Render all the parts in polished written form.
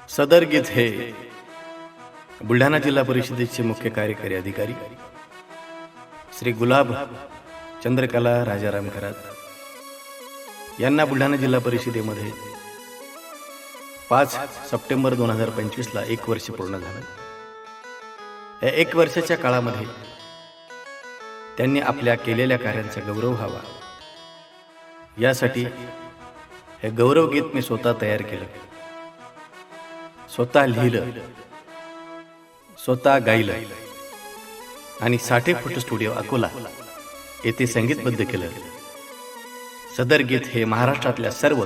सदर गीत हे बुलढाणा जिल्हा परिषदेचे मुख्य कार्यकारी अधिकारी श्री गुलाब चंद्रकला राजाराम खरात यांना बुलढाणा जिल्हा परिषदेमध्ये 5 सप्टेंबर 2025 ला 1 वर्ष पूर्ण झालं। या 1 वर्षाच्या काळामध्ये त्यांनी आपल्या केलेल्या कार्यांचा गौरव व्हावा यासाठी हे गौरव गीत मी स्वतः तयार केलं, स्वतः लिहिलं, स्वतः गायलं आणि साठे फोटो स्टुडिओ अकोला येथे संगीतबद्ध केलं। सदर गीत हे महाराष्ट्रातल्या सर्व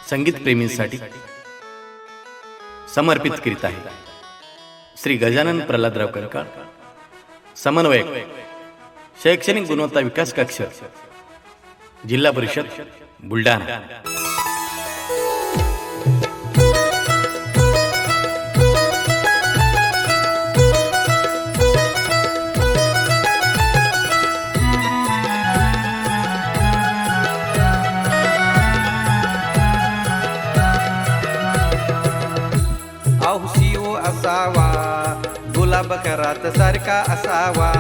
संगीत प्रेमींसाठी समर्पित करीत आहे। श्री गजानन प्रल्हादराव कंकाळ, समन्वयक, शैक्षणिक गुणवत्ता विकास कक्ष, जिल्हा परिषद बुलढाणा। औषीओ असावा, गुलाब करात सारखा असावा,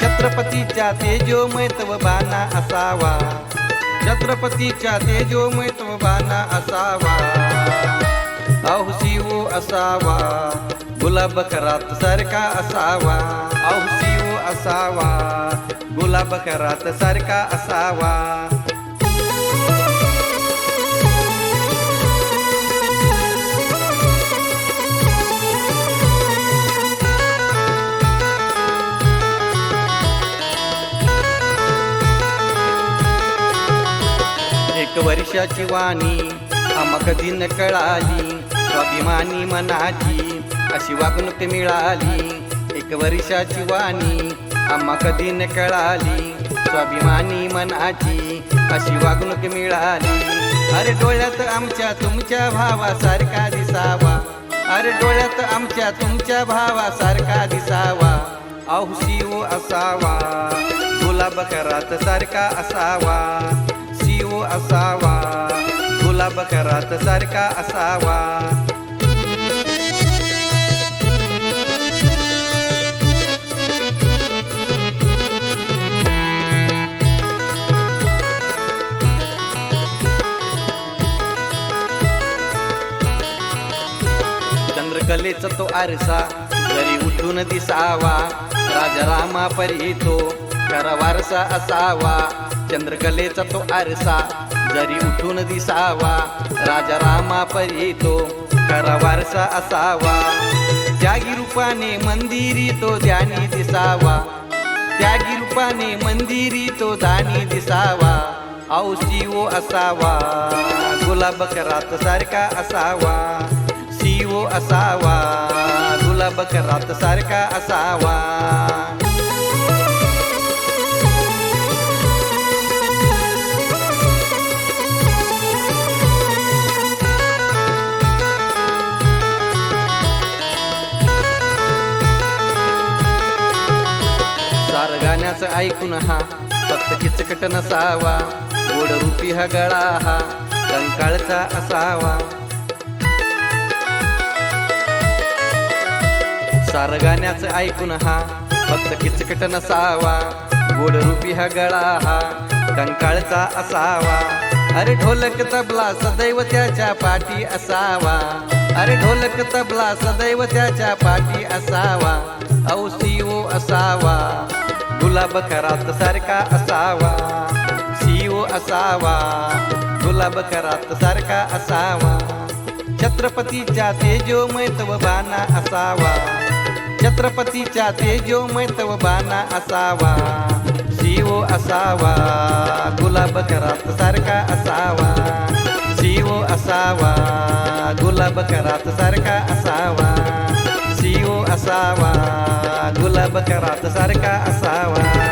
छत्रपतीच्या तेजोमय तव बाणा असावा, छत्रपतीच्या तेजोमय तव बाणा असावा। औषीओ असावा, गुलाब करात सारखा असावा, औषीओ असावा, गुलाब करात सारखा असावा। एक वर्षाची वाणी आम्हा कधी न कळाली, स्वाभिमानी मनाची अशी वागणूक मिळाली। एक वर्षाची वाणी आम्हा कधी न कळाली, स्वाभिमानी मनाची अशी वागणूक मिळाली। अरे डोळ्यात आमच्या तुमच्या भावासारखा दिसावा, अरे डोळ्यात आमच्या तुमच्या भावासारखा दिसावा। औषीओ असावा, गुलाब करात सारखा असावा, शिव असावा, गुलाब करात सारखा असावा। चंद्रकलेचा तो आरसा जरी उठून दिसावा, राजारामा परी तो खरा वारसा असावा। चंद्रकलेचा तो आरसा जरी उठून दिसावा, राजारामा परी तो खरा वारसा असावा। त्यागी रूपाने मंदिरी तो ध्यानी दिसावा, त्यागी रूपाने मंदिरी तो ध्यानी दिसावा। औषीओ असावा, गुलाब करात सारखा असावा, शिव असावा, गुलाब करात सारखा असावा। सार गाण्याचं ऐकून हा फक्त किचकट नसावा, गोड रूपी हा गळा हा कंकाळचा असावा। सार गाण्याचं ऐकून हा फक्त किचकट नसावा, गोड रूपी हा गळा हा कंकाळचा असावा। अरे ढोलक तबला सदैव त्याच्या पाठी असावा, अरे ढोलक तबला सदैव त्याच्या पाठी असावा। औषीओ असावा, गुलाब करात सारखा असावा, शिव असावा, गुलाब करात सारखा असावा। छत्रपतीच्या तेजोमय तव बाणा असावा, छत्रपतीच्या तेजोमय तव बाणा असावा। शिव असावा, गुलाब करात सारखा असावा, शिव असावा, गुलाब करात सारखा असावा, शिव असावा, गुलाब करात सारखा असावा।